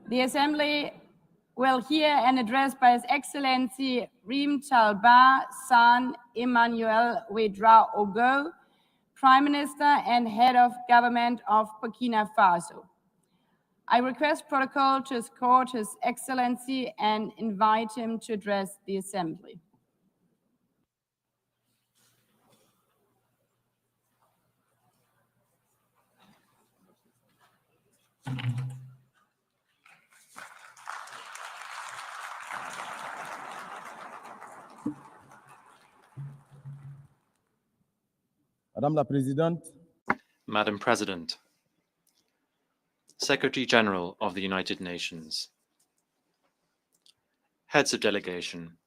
The Assembly will hear an address by His Excellency Rim Talba San Emmanuel Ouedraogo, Prime Minister and Head of Government of Burkina Faso. I request protocol to escort His Excellency and invite him to address the Assembly. Madame la Présidente, Madam President, Secretary General of the United Nations, Heads of Delegation,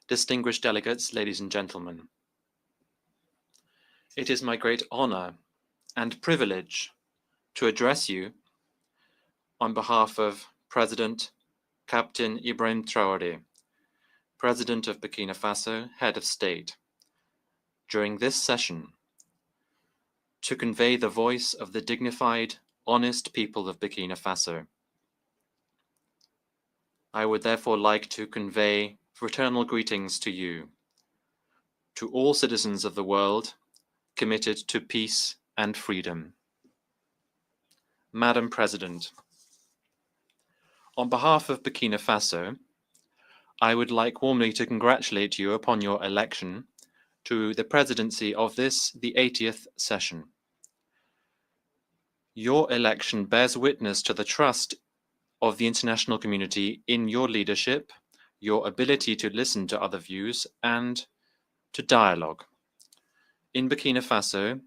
distinguished delegates, ladies and gentlemen, it is my great honor and privilege to address you on behalf of President Captain Ibrahim Traoré, President of Burkina Faso, Head of State, during this session to convey the voice of the dignified, honest people of Burkina Faso. I would therefore like to convey fraternal greetings to you, to all citizens of the world committed to peace and freedom. Madam President, on behalf of Burkina Faso, I would like warmly to congratulate you upon your election to the presidency of this, the 80th session. Your election bears witness to the trust of the international community in your leadership, your ability to listen to other views, and to dialogue. In Burkina Faso,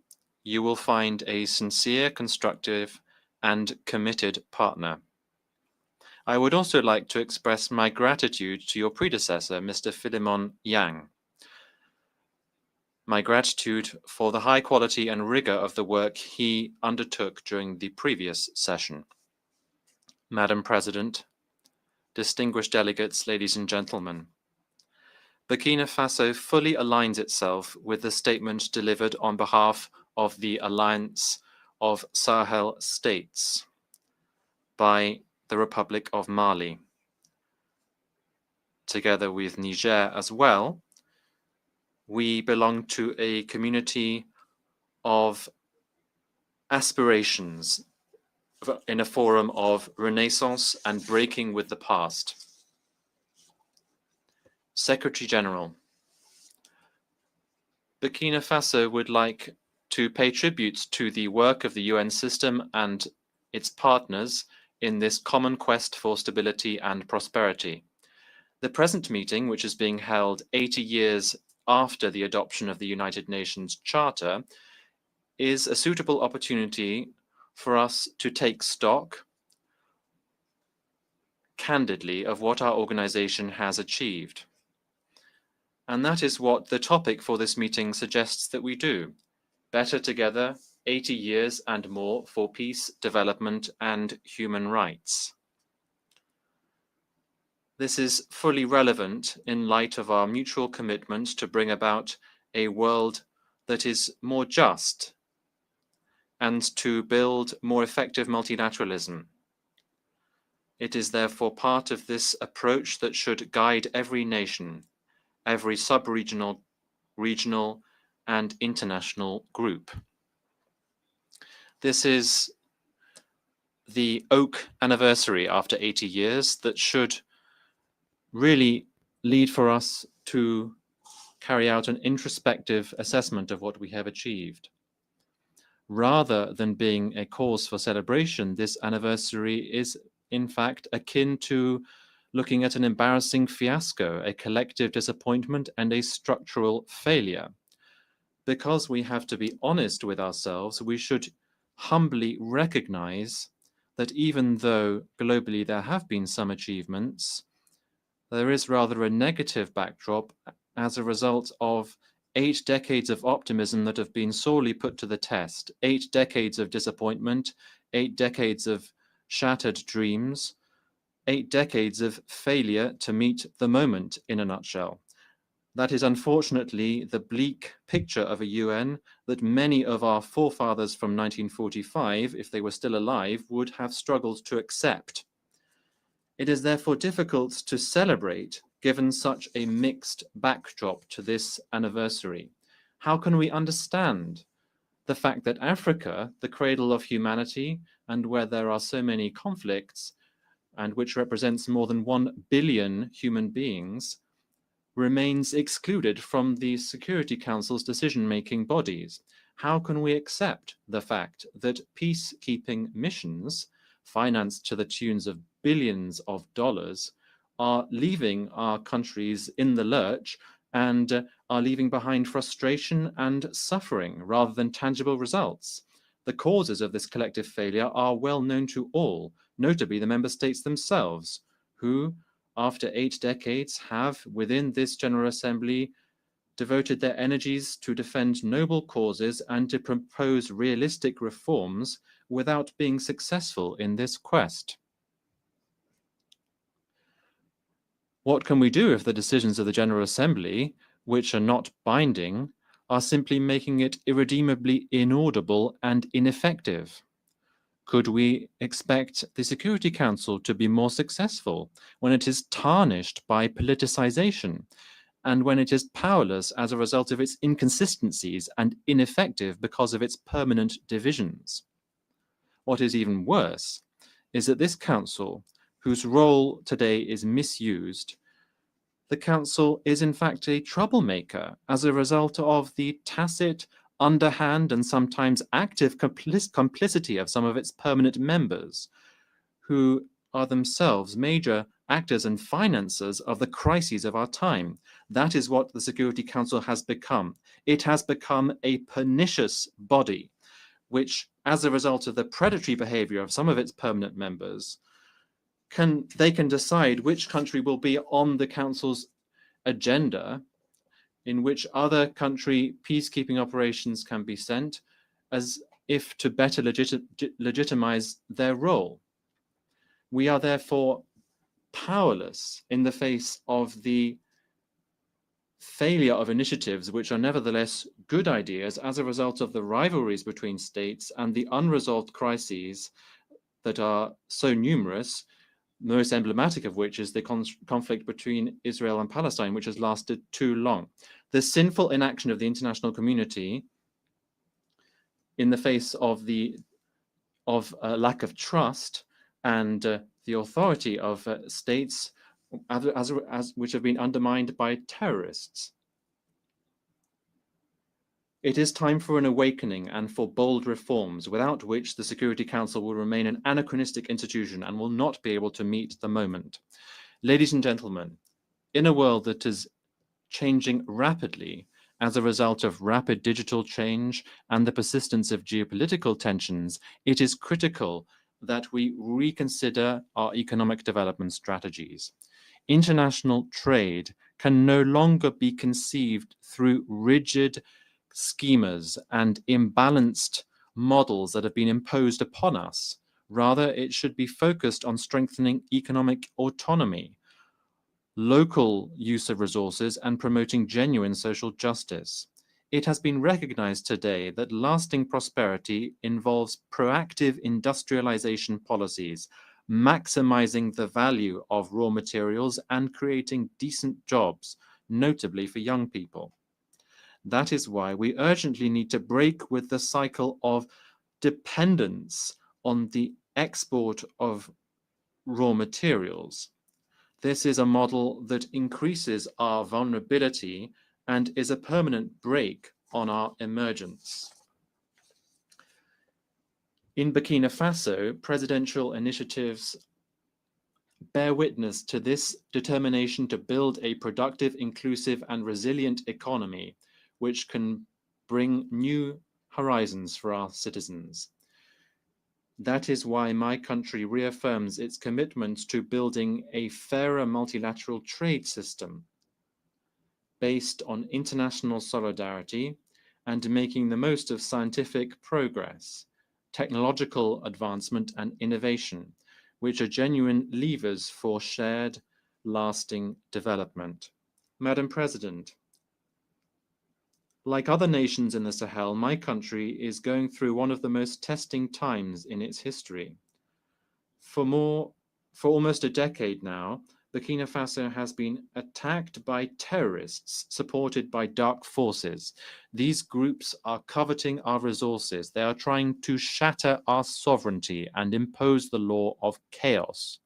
you will find a sincere, constructive, and committed partner. I would also like to express my gratitude to your predecessor, Mr. Philemon Yang. My gratitude for the high quality and rigor of the work he undertook during the previous session. Madam President, distinguished delegates, ladies and gentlemen, Burkina Faso fully aligns itself with the statement delivered on behalf of the Alliance of Sahel States by the Republic of Mali. Together with Niger as well, we belong to a community of aspirations in a forum of renaissance and breaking with the past. Secretary General, Burkina Faso would like to pay tribute to the work of the UN system and its partners in this common quest for stability and prosperity. The present meeting, which is being held 80 years after the adoption of the United Nations Charter, is a suitable opportunity for us to take stock candidly of what our organization has achieved. And that is what the topic for this meeting suggests that we do. Better together, 80 years and more for peace, development, and human rights. This is fully relevant in light of our mutual commitment to bring about a world that is more just and to build more effective multilateralism. It is therefore part of this approach that should guide every nation, every sub-regional, regional, and international group. This is the oak anniversary after 80 years that should really lead for us to carry out an introspective assessment of what we have achieved. Rather than being a cause for celebration, this anniversary is in fact akin to looking at an embarrassing fiasco, a collective disappointment, and a structural failure. Because we have to be honest with ourselves, we should humbly recognize that even though globally there have been some achievements, there is rather a negative backdrop as a result of 8 decades of optimism that have been sorely put to the test, 8 decades of disappointment, 8 decades of shattered dreams, 8 decades of failure to meet the moment in a nutshell. That is unfortunately the bleak picture of a UN that many of our forefathers from 1945, if they were still alive, would have struggled to accept. It is therefore difficult to celebrate given such a mixed backdrop to this anniversary. How can we understand the fact that Africa, the cradle of humanity, and where there are so many conflicts, and which represents more than 1 billion human beings, remains excluded from the Security Council's decision-making bodies? How can we accept the fact that peacekeeping missions, financed to the tunes of billions of dollars, are leaving our countries in the lurch and are leaving behind frustration and suffering rather than tangible results? The causes of this collective failure are well known to all, notably the member states themselves, who, after 8 decades, have, within this General Assembly, devoted their energies to defend noble causes and to propose realistic reforms without being successful in this quest. What can we do if the decisions of the General Assembly, which are not binding, are simply making it irredeemably inaudible and ineffective? Could we expect the Security Council to be more successful when it is tarnished by politicization and when it is powerless as a result of its inconsistencies and ineffective because of its permanent divisions? What is even worse is that this Council, whose role today is misused, the Council is in fact a troublemaker as a result of the tacit, underhand, and sometimes active complicity of some of its permanent members, who are themselves major actors and financiers of the crises of our time. That is what the Security Council has become. It has become a pernicious body, which, as a result of the predatory behavior of some of its permanent members, they can decide which country will be on the Council's agenda, in which other country peacekeeping operations can be sent, as if to better legitimize their role. We are therefore powerless in the face of the failure of initiatives which are nevertheless good ideas as a result of the rivalries between states and the unresolved crises that are so numerous, the most emblematic of which is the conflict between Israel and Palestine, which has lasted too long. The sinful inaction of the international community in the face of lack of trust and the authority of states which have been undermined by terrorists. It is time for an awakening and for bold reforms, without which the Security Council will remain an anachronistic institution and will not be able to meet the moment. Ladies and gentlemen, in a world that is changing rapidly as a result of rapid digital change and the persistence of geopolitical tensions, it is critical that we reconsider our economic development strategies. International trade can no longer be conceived through rigid schemas and imbalanced models that have been imposed upon us. Rather, it should be focused on strengthening economic autonomy, local use of resources, and promoting genuine social justice. It has been recognized today that lasting prosperity involves proactive industrialization policies, maximizing the value of raw materials and creating decent jobs, notably for young people. That is why we urgently need to break with the cycle of dependence on the export of raw materials. This is a model that increases our vulnerability and is a permanent brake on our emergence. In Burkina Faso, presidential initiatives bear witness to this determination to build a productive, inclusive, and resilient economy, which can bring new horizons for our citizens. That is why my country reaffirms its commitment to building a fairer multilateral trade system based on international solidarity and making the most of scientific progress, technological advancement, and innovation, which are genuine levers for shared, lasting development. Madam President, Like other nations in the Sahel, my country is going through one of the most testing times in its history. For almost a decade now, Burkina Faso has been attacked by terrorists supported by dark forces. These groups are coveting our resources. They are trying to shatter our sovereignty and impose the law of chaos.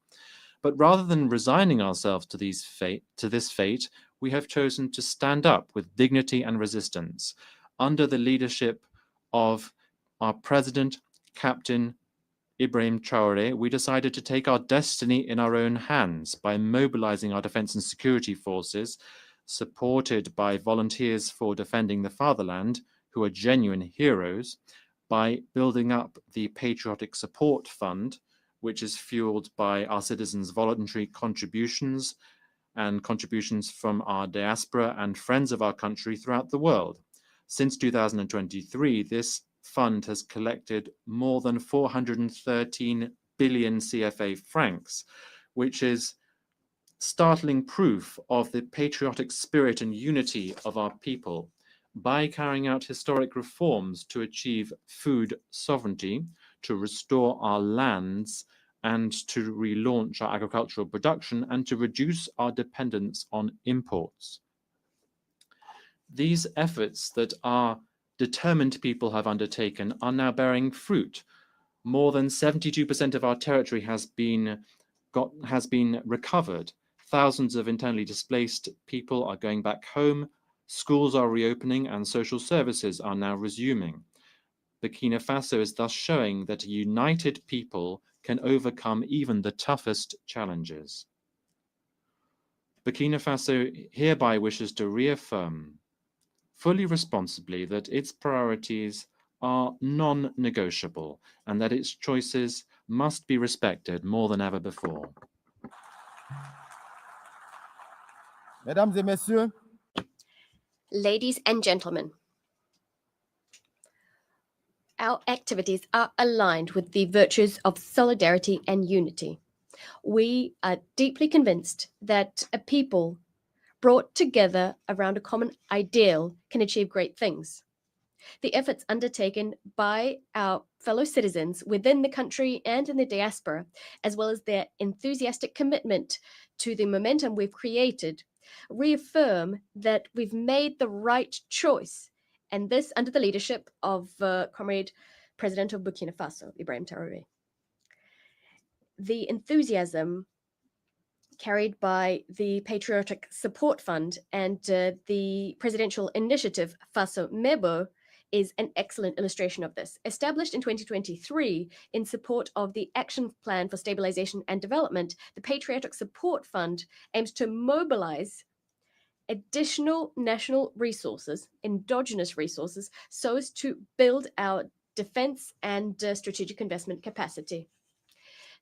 But rather than resigning ourselves to this fate, we have chosen to stand up with dignity and resistance under the leadership of our president, Captain Ibrahim Traoré. We decided to take our destiny in our own hands by mobilizing our defense and security forces, supported by volunteers for defending the fatherland, who are genuine heroes, by building up the Patriotic Support Fund, which is fueled by our citizens' voluntary contributions and contributions from our diaspora and friends of our country throughout the world. Since 2023, this fund has collected more than 413 billion CFA francs, which is startling proof of the patriotic spirit and unity of our people. By carrying out historic reforms to achieve food sovereignty, to restore our lands, and to relaunch our agricultural production, and to reduce our dependence on imports. These efforts that our determined people have undertaken are now bearing fruit. More than 72% of our territory has been recovered. Thousands of internally displaced people are going back home. Schools are reopening and social services are now resuming. Burkina Faso is thus showing that a united people can overcome even the toughest challenges. Burkina Faso hereby wishes to reaffirm fully responsibly that its priorities are non-negotiable and that its choices must be respected more than ever before. Mesdames et messieurs, Ladies and gentlemen, our activities are aligned with the virtues of solidarity and unity. We are deeply convinced that a people brought together around a common ideal can achieve great things. The efforts undertaken by our fellow citizens within the country and in the diaspora, as well as their enthusiastic commitment to the momentum we've created, reaffirm that we've made the right choice, and this under the leadership of Comrade President of Burkina Faso, Ibrahim Traoré. The enthusiasm carried by the Patriotic Support Fund and the presidential initiative Faso is an excellent illustration of this. Established in 2023 in support of the Action Plan for Stabilization and Development, the Patriotic Support Fund aims to mobilize additional national resources, endogenous resources, so as to build our defense and strategic investment capacity.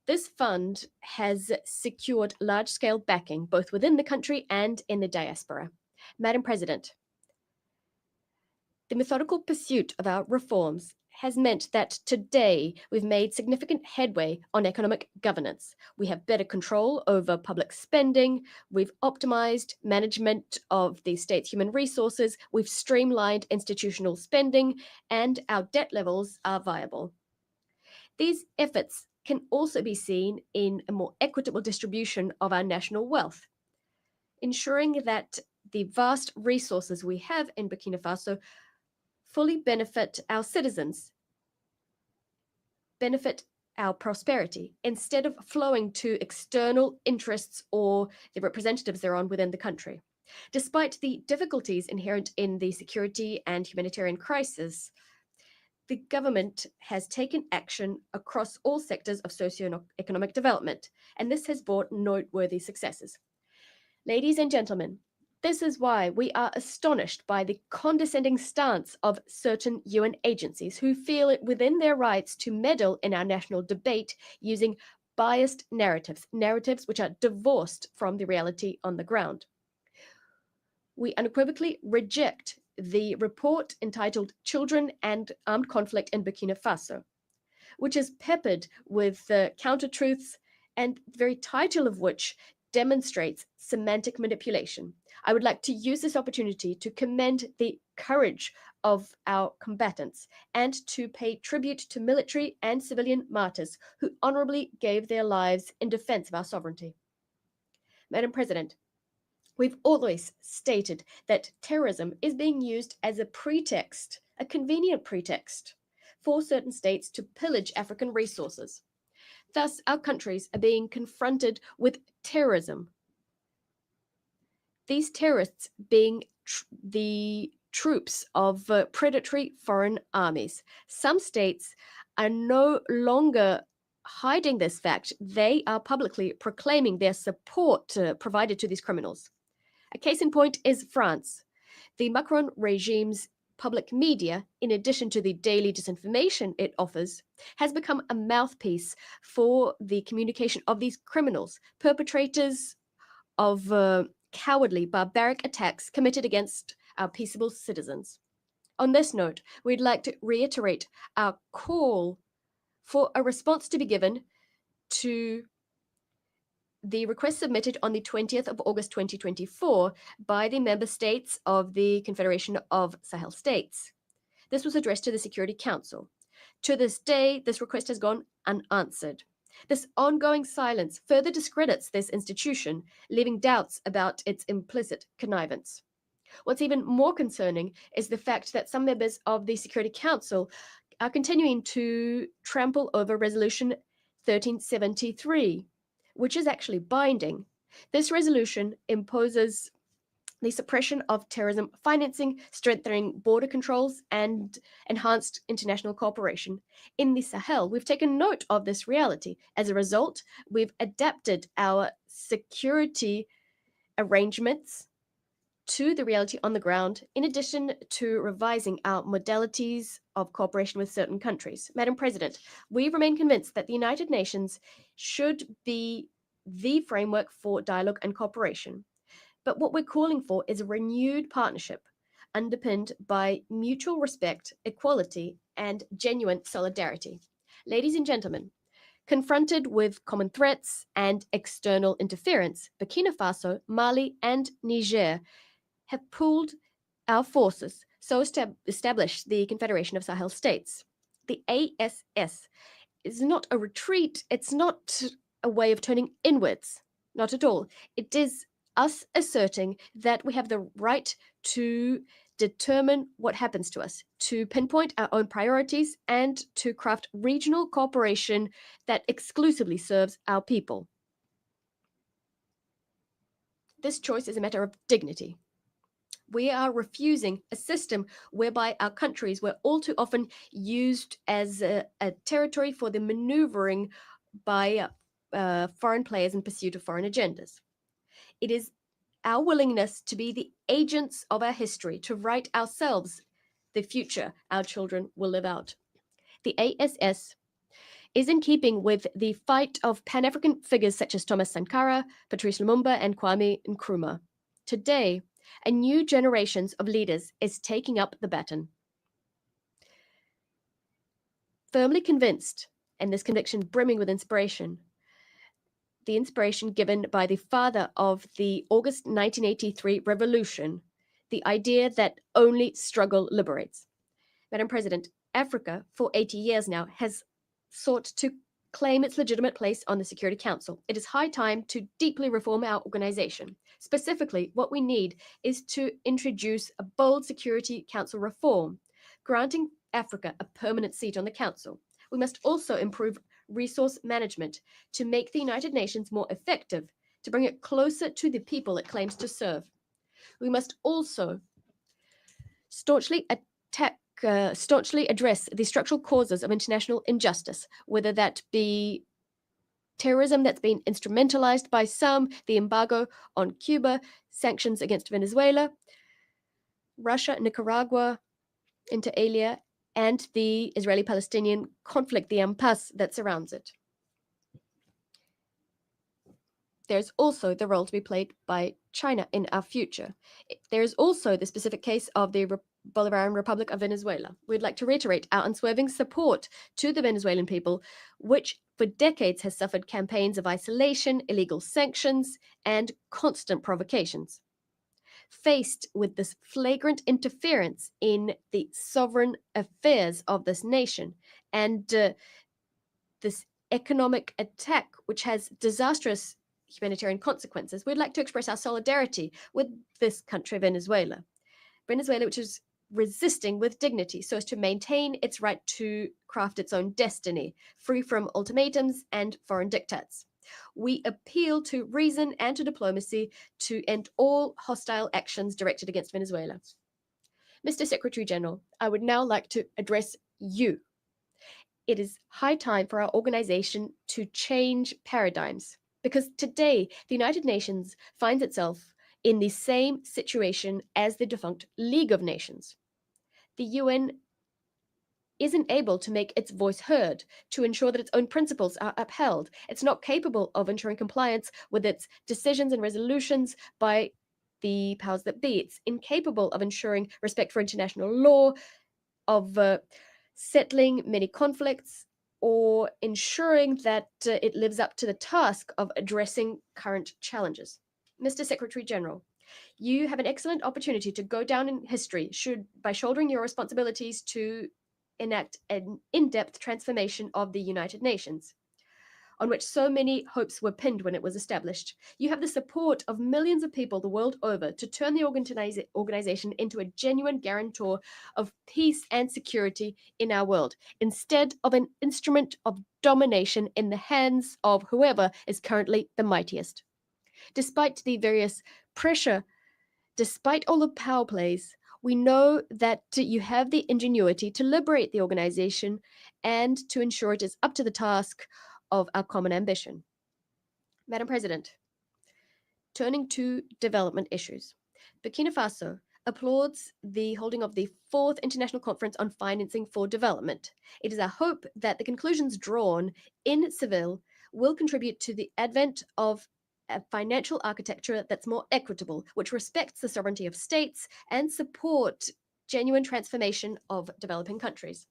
This fund has secured large-scale backing both within the country and in the diaspora. Madam President, the methodical pursuit of our reforms has meant that today we've made significant headway on economic governance. We have better control over public spending, we've optimized management of the state's human resources, we've streamlined institutional spending, and our debt levels are viable. These efforts can also be seen in a more equitable distribution of our national wealth, ensuring that the vast resources we have in Burkina Faso fully benefit our citizens, benefit our prosperity, instead of flowing to external interests or the representatives thereon within the country. Despite the difficulties inherent in the security and humanitarian crisis, the government has taken action across all sectors of socio-economic development, and this has brought noteworthy successes. Ladies and gentlemen, this is why we are astonished by the condescending stance of certain UN agencies who feel it within their rights to meddle in our national debate using biased narratives which are divorced from the reality on the ground. We unequivocally reject the report entitled Children and Armed Conflict in Burkina Faso, which is peppered with counter-truths and the very title of which demonstrates semantic manipulation. I would like to use this opportunity to commend the courage of our combatants and to pay tribute to military and civilian martyrs who honorably gave their lives in defense of our sovereignty. Madam President, we've always stated that terrorism is being used as a pretext, a convenient pretext, for certain states to pillage African resources. Thus, our countries are being confronted with terrorism. These terrorists being the troops of predatory foreign armies. Some states are no longer hiding this fact. They are publicly proclaiming their support provided to these criminals. A case in point is France. The Macron regime's public media, in addition to the daily disinformation it offers, has become a mouthpiece for the communication of these criminals, perpetrators of cowardly, barbaric attacks committed against our peaceable citizens. On this note, we'd like to reiterate our call for a response to be given to the request submitted on the 20th of August 2024 by the member states of the Confederation of Sahel States. This was addressed to the Security Council. To this day, this request has gone unanswered. This ongoing silence further discredits this institution, leaving doubts about its implicit connivance. What's even more concerning is the fact that some members of the Security Council are continuing to trample over Resolution 1373, which is actually binding. This resolution imposes the suppression of terrorism financing, strengthening border controls, and enhanced international cooperation. In the Sahel, we've taken note of this reality. As a result, we've adapted our security arrangements to the reality on the ground, in addition to revising our modalities of cooperation with certain countries. Madam President, we remain convinced that the United Nations should be the framework for dialogue and cooperation. But what we're calling for is a renewed partnership underpinned by mutual respect, equality, and genuine solidarity. Ladies and gentlemen, confronted with common threats and external interference, Burkina Faso, Mali, and Niger have pooled our forces so as to establish the Confederation of Sahel States. The ASS is not a retreat, it's not a way of turning inwards, not at all. It is us asserting that we have the right to determine what happens to us, to pinpoint our own priorities, and to craft regional cooperation that exclusively serves our people. This choice is a matter of dignity. We are refusing a system whereby our countries were all too often used as a territory for the maneuvering by foreign players in pursuit of foreign agendas. It is our willingness to be the agents of our history, to write ourselves the future our children will live out. The ASS is in keeping with the fight of Pan-African figures such as Thomas Sankara, Patrice Lumumba, and Kwame Nkrumah. Today, a new generation of leaders is taking up the baton. Firmly convinced, and this conviction brimming with inspiration, the inspiration given by the father of the August 1983 revolution, the idea that only struggle liberates. Madam President, Africa, for 80 years now, has sought to claim its legitimate place on the Security Council. It is high time to deeply reform our organization. Specifically, what we need is to introduce a bold Security Council reform, granting Africa a permanent seat on the Council. We must also improve resource management to make the United Nations more effective, to bring it closer to the people it claims to serve. We must also staunchly address the structural causes of international injustice, whether that be terrorism that's been instrumentalized by some, the embargo on Cuba, sanctions against Venezuela, Russia, Nicaragua, inter alia, and the Israeli-Palestinian conflict, the impasse that surrounds it. There's also the role to be played by China in our future. There is also the specific case of the Bolivarian Republic of Venezuela. We'd like to reiterate our unswerving support to the Venezuelan people, which for decades has suffered campaigns of isolation, illegal sanctions, and constant provocations. faced with this flagrant interference in the sovereign affairs of this nation and this economic attack, which has disastrous humanitarian consequences, we'd like to express our solidarity with this country, Venezuela. Venezuela, which is resisting with dignity so as to maintain its right to craft its own destiny, free from ultimatums and foreign diktats. We appeal to reason and to diplomacy to end all hostile actions directed against Venezuela. Mr. Secretary General, I would now like to address you. It is high time for our organization to change paradigms, because today the United Nations finds itself in the same situation as the defunct League of Nations. The UN isn't able to make its voice heard, to ensure that its own principles are upheld. It's not capable of ensuring compliance with its decisions and resolutions by the powers that be. It's incapable of ensuring respect for international law, of settling many conflicts, or ensuring that it lives up to the task of addressing current challenges. Mr. Secretary General, you have an excellent opportunity to go down in history by shouldering your responsibilities to enact an in-depth transformation of the United Nations, on which so many hopes were pinned when it was established. You have the support of millions of people the world over to turn the organization into a genuine guarantor of peace and security in our world, instead of an instrument of domination in the hands of whoever is currently the mightiest. Despite the various pressure, despite all the power plays, we know that you have the ingenuity to liberate the organization and to ensure it is up to the task of our common ambition. Madam President, turning to development issues, Burkina Faso applauds the holding of the 4th International Conference on Financing for Development. It is our hope that the conclusions drawn in Seville will contribute to the advent of a financial architecture that's more equitable, which respects the sovereignty of states and support genuine transformation of developing countries.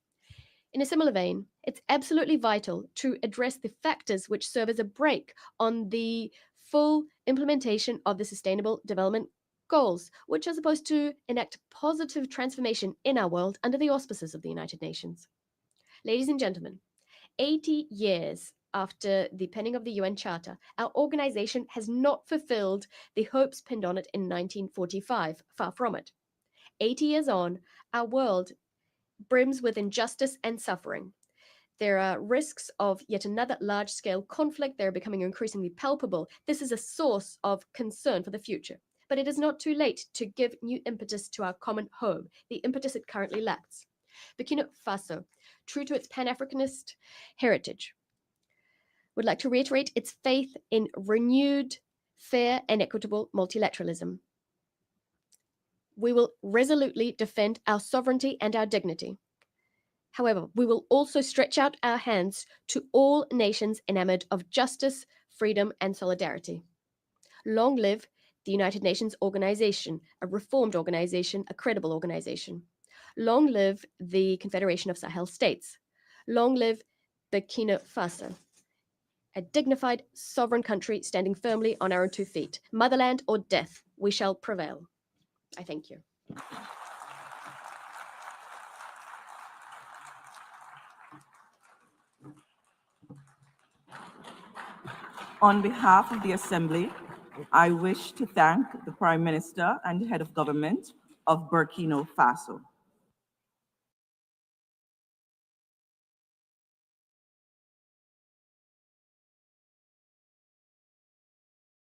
In a similar vein, it's absolutely vital to address the factors which serve as a brake on the full implementation of the Sustainable Development Goals, which are supposed to enact positive transformation in our world under the auspices of the United Nations. Ladies and gentlemen, 80 years after the penning of the UN Charter, our organization has not fulfilled the hopes pinned on it in 1945, far from it. 80 years on, our world brims with injustice and suffering. There are risks of yet another large-scale conflict. They're becoming increasingly palpable. This is a source of concern for the future. But it is not too late to give new impetus to our common home, the impetus it currently lacks. Burkina Faso, true to its Pan-Africanist heritage, would like to reiterate its faith in renewed, fair, and equitable multilateralism. We will resolutely defend our sovereignty and our dignity. However, we will also stretch out our hands to all nations enamored of justice, freedom, and solidarity. Long live the United Nations organization, a reformed organization, a credible organization. Long live the Confederation of Sahel States. Long live Burkina Faso, a dignified, sovereign country standing firmly on our own 2 feet. Motherland or death, we shall prevail. I thank you. On behalf of the Assembly, I wish to thank the Prime Minister and Head of Government of Burkina Faso.